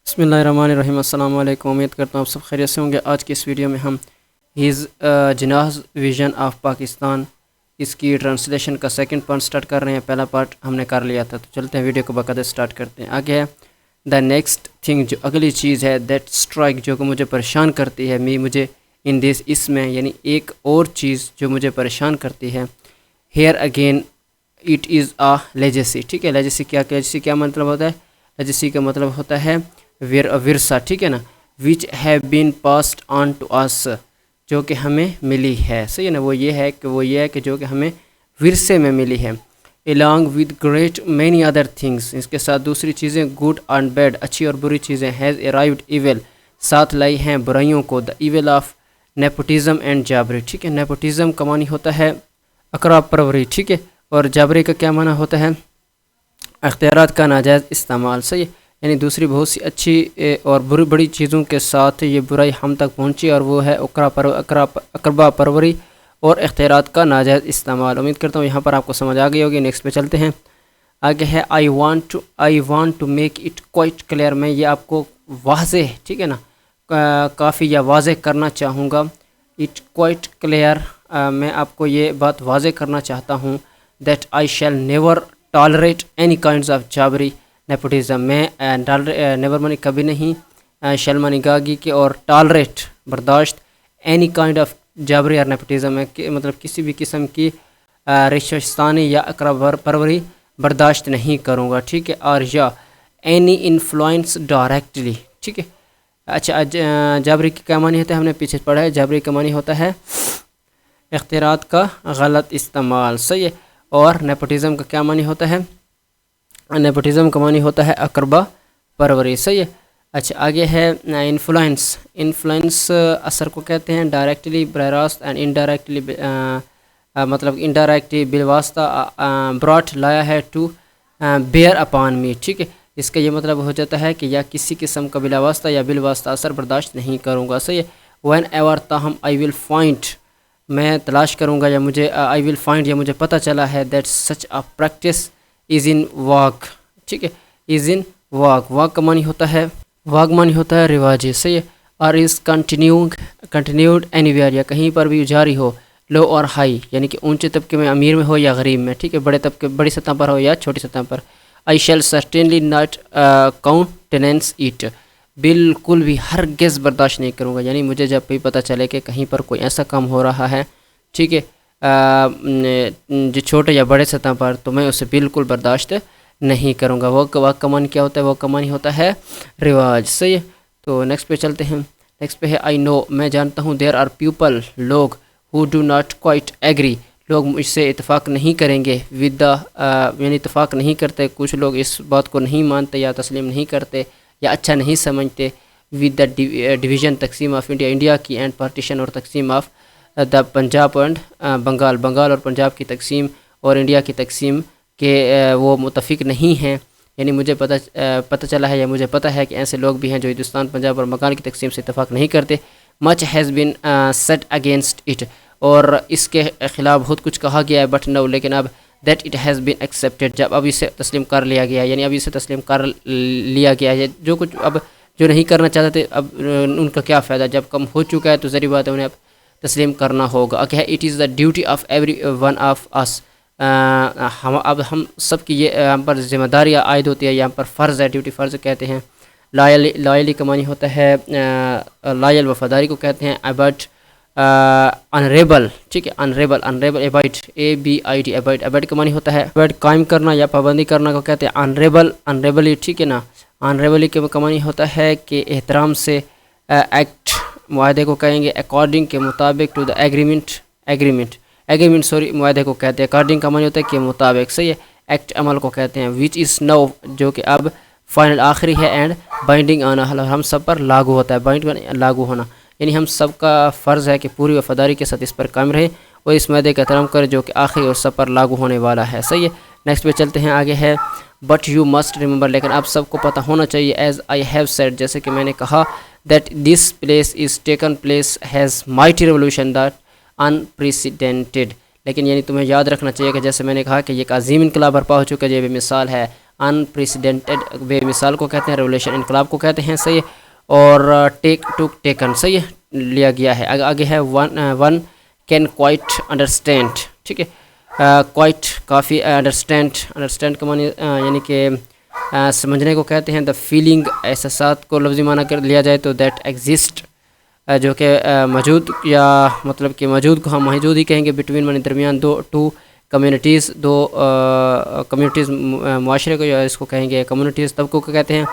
बिस्मिल्लाहिर्रहमानिर्रहीम। अस्सलाम वालेकुम। उम्मीद करता हूँ आप सब खैरियत से होंगे। आज की इस वीडियो में हम हिज जनाह विजन ऑफ पाकिस्तान इसकी ट्रांसलेशन का सेकंड पार्ट स्टार्ट कर रहे हैं। पहला पार्ट हमने कर लिया था, तो चलते हैं वीडियो को बाकायदा स्टार्ट करते हैं। आगे है द नेक्स्ट थिंग, जो अगली चीज़ है, दैट स्ट्राइक, जो कि मुझे परेशान करती है, मुझे इन दिस, इसमें, यानी एक और चीज़ जो मुझे परेशान करती है। Here again it is a legacy. ठीक है, लेजेसी क्या मतलब होता है? लेजेसी का मतलब होता है विरसा। ठीक है ना, which have been passed on to us, जो कि हमें मिली है। सही है ना, वो ये है कि जो कि हमें विरसे में मिली है। Along with great many other things, इसके साथ दूसरी चीज़ें, गुड एंड बैड, अच्छी और बुरी चीज़ें, हैज़ अराइव्ड इविल, साथ लाई हैं बुराइयों को, the evil of nepotism and जाबरी। ठीक है, नेपोटिज्म का मानी होता है अकरा परवरी। ठीक है, और जाबरी का क्या माना होता है? अख्तियारात का नाजायज़ इस्तेमाल। सही है, यानी दूसरी बहुत सी अच्छी और बड़ी चीज़ों के साथ ये बुराई हम तक पहुंची, और वो है अकरबा परवरी और इख्तियारात का नाजायज़ इस्तेमाल। उम्मीद करता हूँ यहाँ पर आपको समझ आ गई होगी। नेक्स्ट पे चलते हैं। आगे है I want to make it quite clear, मैं ये आपको वाज़ेह, ठीक है ना, काफ़ी या वाज़ेह करना चाहूँगा। इट क्वाइट क्लियर, मैं आपको ये बात वाज़ेह करना चाहता हूँ। That I shell never tolerate any kinds of जाबरी nepotism, मैं नेवर मानी कभी नहीं, शैल मानी गागी के, और टॉलरेट बर्दाश्त, एनी काइंड ऑफ जाबरी और नेपोटिज्म में मतलब किसी भी किस्म की रिश्वस्तानी या अकरा परवरी बर्दाश्त नहीं करूँगा। ठीक है, और या एनी इन्फ्लुएंस डायरेक्टली। ठीक है, अच्छा, जाबरी की क्या मानी होता है? हमने पीछे पढ़ा है, जाबरी का मानी होता है इख्तियारात का गलत इस्तेमाल। सही है, और नेपोटिज्म का क्या मानी होता है? नेपोटिज्म का मानी होता है अकरबा परवरी। सही है, अच्छा, आगे है इन्फ्लुएंस असर को कहते हैं डायरेक्टली बराह रास्त, एंड इनडायरेक्टली मतलब इनडायरेक्टली बिलवास्ता, ब्रॉट लाया है टू बेयर अपॉन मी। ठीक है, इसका ये मतलब हो जाता है कि या किसी किस्म का बिलावास्ता या बिलवास्ता असर बर्दाश्त नहीं करूँगा। सही है, व्हेन एवर ताहम आई विल फाइंड, मैं तलाश करूँगा, या मुझे आई विल फाइंड, या मुझे पता चला है, that such a practice is in vogue. ठीक है, इज़ इन वाक, वाक का मानी होता है, वाक मानी होता है रिवाजी। सही है, और इज़ कंटिन्यूड एनीवेयर, या कहीं पर भी जारी हो, लो और हाई, यानी कि ऊंचे तबके में, अमीर में हो या गरीब में। ठीक है, बड़े तबके बड़ी सतह पर हो या छोटी सतह पर। आई शैल सर्टेनली नॉट काउंटेनेंस इट, बिल्कुल भी हरगिज़ बर्दाश्त नहीं करूँगा, यानी मुझे जब भी पता चले कि कहीं पर कोई ऐसा काम हो रहा है, ठीक है, जो छोटे या बड़े सतह पर, तो मैं उसे बिल्कुल बर्दाश्त नहीं करूँगा। वो का मानी क्या होता है? वो का मानी होता है रिवाज। सही है, तो नेक्स्ट पे चलते हैं। नेक्स्ट पे है आई नो, मैं जानता हूँ, देयर आर पीपल, लोग, who do not quite agree, लोग मुझसे इत्तेफाक नहीं करेंगे, विद द, यानी इत्तेफाक नहीं करते, कुछ लोग इस बात को नहीं मानते या तस्लीम नहीं करते या अच्छा नहीं समझते, विद द डिवीज़न, तकसीम ऑफ इंडिया, इंडिया की, एंड पार्टीशन, और तकसीम of the Punjab and Bengal, Bengal और पंजाब की तकसीम और इंडिया की तकसीम के वो मुतफिक नहीं हैं। यानी मुझे पता चला है, या मुझे पता है कि ऐसे लोग भी हैं जो हिंदुस्तान, पंजाब और बंगाल की तकसीम से इत्तेफाक नहीं करते। Much has been set against it, और इसके ख़िलाफ़ बहुत कुछ कहा गया है, बट नो, लेकिन अब, that it has been accepted, जब अब इसे तस्लीम कर लिया गया है, यानी अब इसे तस्लीम कर लिया गया है। जो कुछ अब जो नहीं करना चाहते थे, अब उनका क्या फ़ायदा, जब कम हो चुका है तो ज़रूरी बात है उन्हें अब तस्लीम करना होगा। Okay, it is the duty of every one of us, हम सब की ये यहाँ पर ज़िम्मेदारी आयद होती है, यहाँ पर फ़र्ज़ है, ड्यूटी फ़र्ज़ कहते हैं। लॉयली का मानी होता है लॉयल, वफादारी को कहते हैं। अबट अनरेबल, ठीक है, अनरेबल एबाइड, ABID, एबाइड का मानी होता है एबाइड, कायम करना या पाबंदी करना को कहते हैं अनरेबली। ठीक है ना, अनरेबली के मानी होता है कि एहतराम से, एक्ट, मुआहदे को कहेंगे, अकॉर्डिंग के मुताबिक, टू द एग्रीमेंट सॉरी, मुआहदे को कहते हैं। अकॉर्डिंग का मानी होता है कि मुताबिक। सही है, एक्ट, अमल को कहते हैं। विच इज़ नाउ, जो कि अब फाइनल आखिरी है, एंड बाइंडिंग ऑन, हम सब पर लागू होता है, बाइंड लागू होना, यानी हम सब का फ़र्ज़ है कि पूरी वफादारी के साथ इस पर कायम रहे और इस मुआहदे का एहतराम करें जो कि आखिरी और सब पर लागू होने वाला है। सही है, नेक्स्ट पे चलते हैं। आगे है बट यू मस्ट रिमेंबर, लेकिन आप सबको पता होना चाहिए, एज आई हैव सेड, जैसे कि मैंने कहा, that this place is taken place has mighty revolution that unprecedented, लेकिन यानी तुम्हें याद रखना चाहिए कि जैसे मैंने कहा कि एक अजीम इनकलाब बर्पा हो चुका है, ये बेमिसाल है, अनप्रेसिडेंटेड बे मिसाल को कहते हैं, रेवोल्यूशन इनकलाब को कहते हैं, सही है, और टेकन, सही है, लिया गया है। आगे है वन कैन क्वाइट अंडरस्टैंड, ठीक है, क्वाइट काफ़ी, अंडरस्टैंड का मानी यानी कि समझने को कहते हैं। द फीलिंग एहसासात को लफ्ज़ी माना कर लिया जाए तो दैट एग्जिस्ट, जो कि मौजूद, या मतलब कि मौजूद को हम मौजूद ही कहेंगे, बिटवीन मानी दरमियान टू कम्युनिटीज़, दो कम्युनिटीज़, मुआशरे को, या इसको कहेंगे कम्युनिटीज़, तबकों को कहते हैं।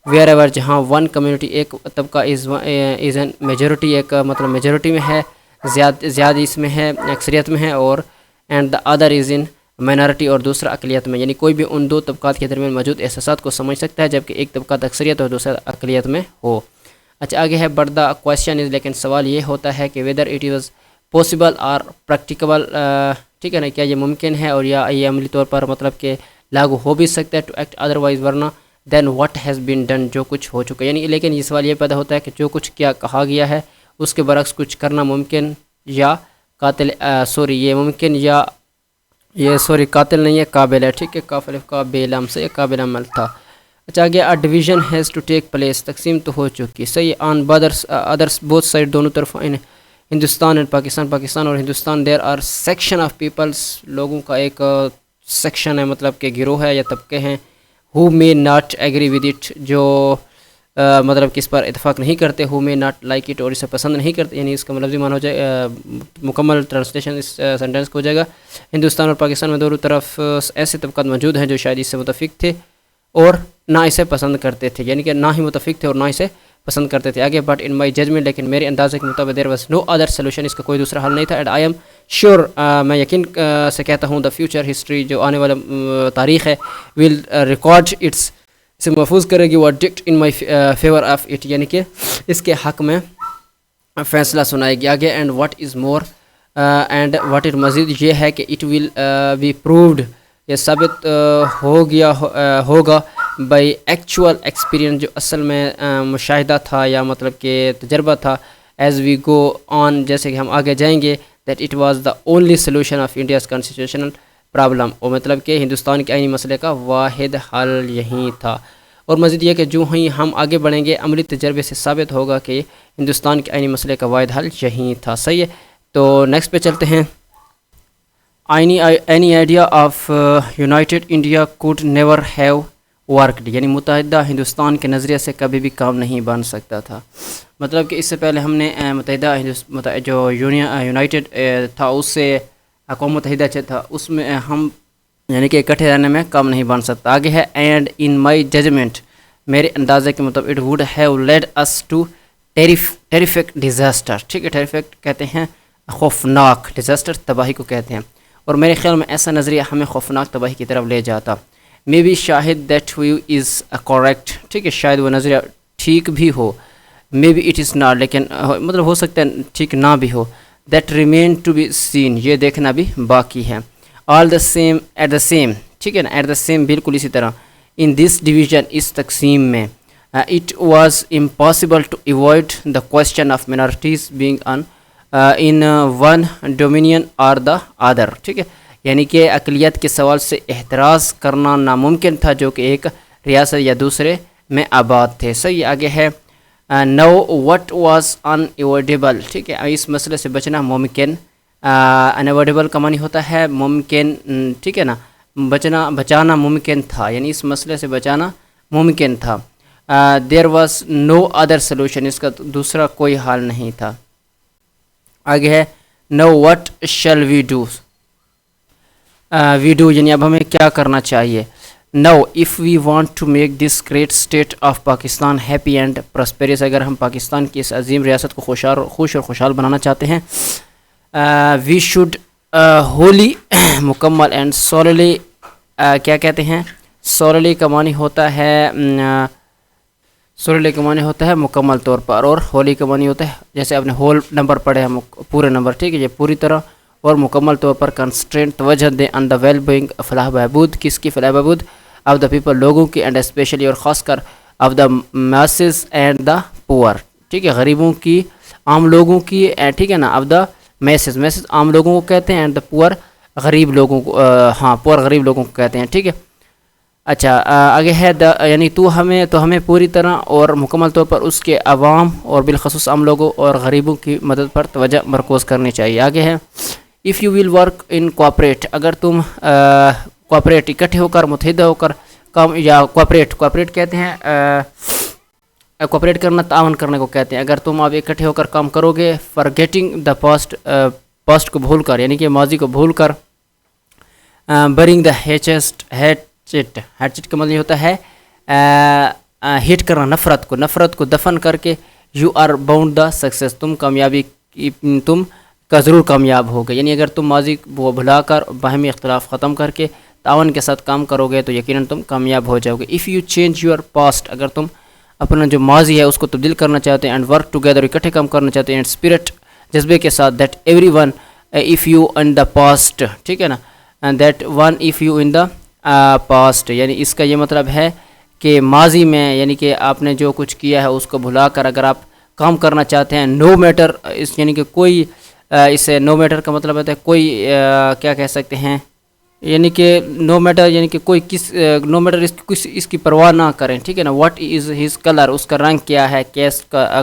वेयर एवर, जहाँ वन कम्युनिटी, एक तबका, इज़ एन मेजॉरिटी, एक मतलब मेजॉरिटी में है, ज़्यादा इसमें है, अक्सरियत में है, और and the other is in minority, और दूसरा अक़लियत में, यानी कोई भी उन दो तबक़ात के दरमियान मौजूद एहसासात को समझ सकता है, जबकि एक तबक़ात अक्सरियत और दूसरा अक़लियत में हो। अच्छा, आगे है बट द क्वेश्चन इज़, लेकिन सवाल ये होता है कि वेदर इट वाज पॉसिबल और प्रैक्टिकल, ठीक है ना, क्या ये मुमकिन है और या ये अमली तौर पर मतलब कि लागू हो भी सकता है, टू एक्ट अदरवाइज़, वरना then what has been done, जो कुछ हो चुका है, यानी लेकिन ये सवाल ये पैदा होता है कि जो कुछ क्या कहा गया है उसके बरक्स कुछ करना मुमकिन या कातिल, ये मुमकिन या ये कातिल नहीं है, काबिल है, ठीक है, काबिलम से ये काबिल अमल था। अच्छा, आगे a division has to take place, तकसीम तो हो चुकी, सही, ऑन अदर्स बोथ साइड, दोनों तरफ, इन हिंदुस्तान एंड पाकिस्तान और Hindustan, there are section of peoples, लोगों का एक सेक्शन है, मतलब कि गिरोह है या तबके हैं, who may not agree with it, जो मतलब कि इस पर इतफाक़ नहीं करते, who may not like it, और इसे पसंद नहीं करते, यानी इसका मतलब मान हो जाए, मुकम्मल ट्रांसलेशन इस सेंटेंस को हो जाएगा। हिंदुस्तान और पाकिस्तान में दोनों तरफ ऐसे तबक़ात मौजूद हैं जो शायद इससे मुतफ़िक थे और ना इसे पसंद करते थे, यानी कि ना ही मुतफ़िक थे और ना इसे पसंद करते थे। आगे बट इन माई जजमेंट, लेकिन मेरे अंदाज़े के मुताबिक there was no other solution, इसका कोई दूसरा हल नहीं था। एंड आई एम श्योर, मैं यकीन से कहता हूँ, द फ्यूचर हिस्ट्री, जो आने वाला तारीख़ है, विल रिकॉर्ड इट्स, इसे महफूज करेगी, verdict in my favour of it, यानी कि इसके हक़ में फ़ैसला सुनाएगी। आगे and what is more, and what it मज़ीद ये है कि इट विल बी प्रूव्ड, ये साबित होगा बाई एक्चुअल एक्सपीरियंस, जो असल में मुशाहिदा था या मतलब कि तजर्बा था, एज़ वी गो ऑन, जैसे कि हम आगे जाएंगे, that it was the only solution of India's constitutional problem, और मतलब कि हिंदुस्तान के आईनी मसले का वाहिद हल यही था। और मज़ीद ये कि जो ही हम आगे बढ़ेंगे, अमली तजर्बे से साबित होगा कि हिंदुस्तान के आईनी मसले का वाहिद हल यही था, सही है। तो नेक्स्ट पे चलते हैं। Any idea of United India could never have worked, यानी मुत्तहिदा हिंदुस्तान के नज़रिए से कभी भी काम नहीं बन सकता था। मतलब कि इससे पहले हमने मुत्तहिदा जो यूनाइटेड था, उससे अक़वाम मुत्तहिदा था, उसमें हम यानी कि इकट्ठे रहने में काम नहीं बन सकता। आगे है एंड इन माई जजमेंट, मेरे अंदाज़े के मुताबिक, it would have led us to terrific disaster, ठीक है, टेरिफिक कहते हैं खौफनाक, डिज़ास्टर तबाही को कहते हैं, और मेरे ख्याल में ऐसा नज़रिया हमें खौफनाक तबाही की तरफ ले जाता। मे बी शाहिद दैट व्यू इज़ करेक्ट, ठीक है, शायद वो नज़रिया ठीक भी हो, maybe it is not, लेकिन मतलब हो सकता है ठीक ना भी हो। That remain to be seen, ये देखना भी बाकी है। All the same at the same, ठीक है ना, एट द सेम बिल्कुल इसी तरह, इन दिस डिवीज़न, इस तकसीम में, it was impossible to avoid the question of minorities being on in one dominion और द अदर, ठीक है, यानी कि अक़लियत के सवाल से एहतराज़ करना नामुमकिन था, जो कि एक रियासत या दूसरे में आबाद थे, सही। आगे है नो व्हाट वाज अनअवॉइडेबल, ठीक है, इस मसले से बचना मुमकिन, अनअवॉइडेबल का मानी होता है मुमकिन, ठीक है ना, बचाना मुमकिन था, यानी इस मसले से बचाना मुमकिन था। There was no other solution, इसका दूसरा कोई हल नहीं था। आगे है no what shall we do, यानी अब हमें क्या करना चाहिए। No if we want to make this great state of Pakistan happy and prosperous, अगर हम पाकिस्तान की इस अजीम रियासत को खुश और खुशहाल बनाना चाहते हैं, वी शुड होली मुकम्मल एंड सोलली, क्या कहते हैं, सोलली का मानी होता है मुकम्मल तौर पर, और होली का मानी होता है, जैसे आपने होल नंबर पढ़े हैं, पूरे नंबर, ठीक है, ये पूरी तरह और मुकम्मल तौर पर कंस्ट्रेंट तवज्जो दें ऑन द वेल बीइंग, फलाह बहबूद, किसकी फलाह बहबूद, ऑफ द पीपल, लोगों की, एंड स्पेशली और ख़ासकर of the masses and the poor, ठीक है, गरीबों की, आम लोगों की, ठीक है ना, ऑफ द मैसेज आम लोगों को कहते हैं, एंड द पुअर गरीब लोगों को, पुअर गरीब लोगों को कहते हैं, ठीक है। اچھا آگے ہے یعنی تو ہمیں پوری طرح اور مکمل طور پر اس کے عوام اور بالخصوص عام لوگوں اور غریبوں کی مدد پر توجہ مرکوز کرنی چاہیے. آگے ہے if you will work in cooperate, اگر تم کوآپریٹ اکٹھے ہو کر متحدہ ہو کر کام، یا کوآپریٹ کہتے ہیں کوآپریٹ کرنا تعاون کرنے کو کہتے ہیں. اگر تم آپ اکٹھے ہو کر کام کرو گے فرگیٹنگ دا پاسٹ کو بھول کر، یعنی کہ ماضی کو بھول کر، برنگ دا ہیچٹ کا مطلب یہ ہوتا ہے ہٹ کرنا، نفرت کو دفن کر کے you are bound to success, تم کا ضرور کامیاب ہوگے. یعنی اگر تم ماضی وہ بھلا کر باہمی اختلاف ختم کر کے تعاون کے ساتھ کام کرو گے تو یقیناً تم کامیاب ہو جاؤ گے. If you change your past, اگر تم اپنا جو ماضی ہے اس کو تبدیل کرنا چاہتے ہیں، اینڈ ورک ٹوگیدر، اکٹھے کام کرنا چاہتے ہیں، اینڈ اسپرٹ، جذبے کے ساتھ، that every one if you in the past, ٹھیک ہے نا، that one if you in the past, یعنی اس کا یہ مطلب ہے کہ ماضی میں یعنی کہ آپ نے جو کچھ کیا ہے اس کو بھلا کر اگر آپ کام کرنا چاہتے ہیں، نو میٹر، یعنی کہ کوئی اسے نو میٹر کا مطلب ہوتا ہے کوئی کیا کہہ سکتے ہیں، یعنی کہ نو میٹر، یعنی کہ کوئی نو میٹر اس کی پرواہ نہ کریں، ٹھیک ہے نا. واٹ از ہز کلر، اس کا رنگ کیا ہے،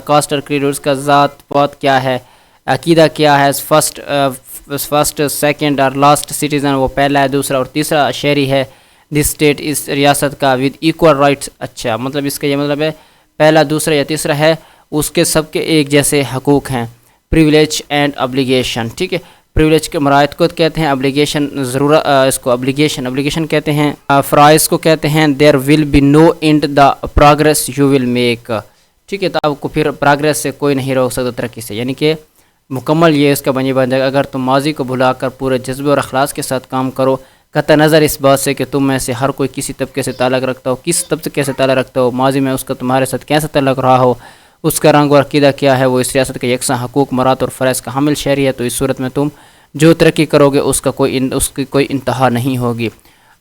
کاسٹ اور کریڈ، اس کا ذات پات کیا ہے، عقیدہ کیا ہے، فرسٹ سیکنڈ اور لاسٹ سٹیزن، وہ پہلا ہے، دوسرا اور تیسرا شہری ہے. دس اسٹیٹ، اس ریاست کا، ود ایکول رائٹس، اچھا مطلب اس کا یہ مطلب ہے پہلا، دوسرا یا تیسرا ہے، اس کے سب کے ایک جیسے حقوق ہیں. پریولیج اینڈ ابلیگیشن، ٹھیک ہے، پریولیج کے مرائد کو کہتے ہیں، ابلیگیشن ضرورت، اس کو ابلیگیشن کہتے ہیں. فرائض کو کہتے ہیں there will be no end the progress you will make, ٹھیک ہے، تو آپ کو پھر پروگرس سے کوئی نہیں روک سکتا، ترقی سے، یعنی کہ مکمل یہ اس کا بن جائے گا اگر تم ماضی کو بھلا کر پورے جذبے اور اخلاص کے ساتھ کام کرو، قطع نظر اس بات سے کہ تم میں سے ہر کوئی کسی طبقے سے تعلق رکھتا ہو، کس طبقے سے تعلق رکھتا ہو، ماضی میں اس کا تمہارے ساتھ کیسا تعلق رہا ہو، اس کا رنگ اور عقیدہ کیا ہے، وہ اس ریاست کے یکساں حقوق، مراد اور فرائض کا حامل شہری ہے، تو اس صورت میں تم جو ترقی کرو گے اس کی کوئی انتہا نہیں ہوگی.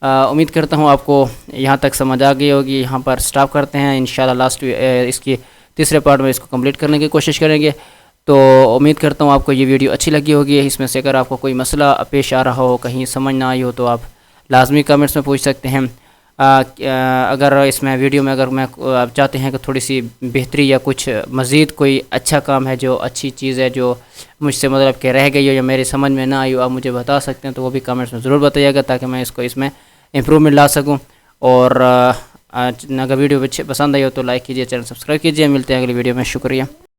امید کرتا ہوں آپ کو یہاں تک سمجھ آ گئی ہوگی. یہاں پر سٹاپ کرتے ہیں، انشاءاللہ لاسٹ اس کی تیسرے پارٹ میں اس کو کمپلیٹ کرنے کی کوشش کریں گے. تو امید کرتا ہوں آپ کو یہ ویڈیو اچھی لگی ہوگی. اس میں سے اگر آپ کو کوئی مسئلہ پیش آ رہا ہو، کہیں سمجھ نہ آئی ہو، تو آپ لازمی کمنٹس میں پوچھ سکتے ہیں. اگر اس میں ویڈیو میں اگر آپ چاہتے ہیں کہ تھوڑی سی بہتری یا کچھ مزید کوئی اچھا کام ہے، جو اچھی چیز ہے جو مجھ سے مطلب کہ رہ گئی ہو یا میری سمجھ میں نہ آئی ہو، آپ مجھے بتا سکتے ہیں، تو وہ بھی کمنٹس میں ضرور بتائیے گا تاکہ میں اس میں امپرومنٹ لا سکوں. اور اگر ویڈیو پسند آئی ہو تو لائک کیجیے، چینل سبسکرائب کیجیے. ملتے ہیں اگلی ویڈیو میں. شکریہ.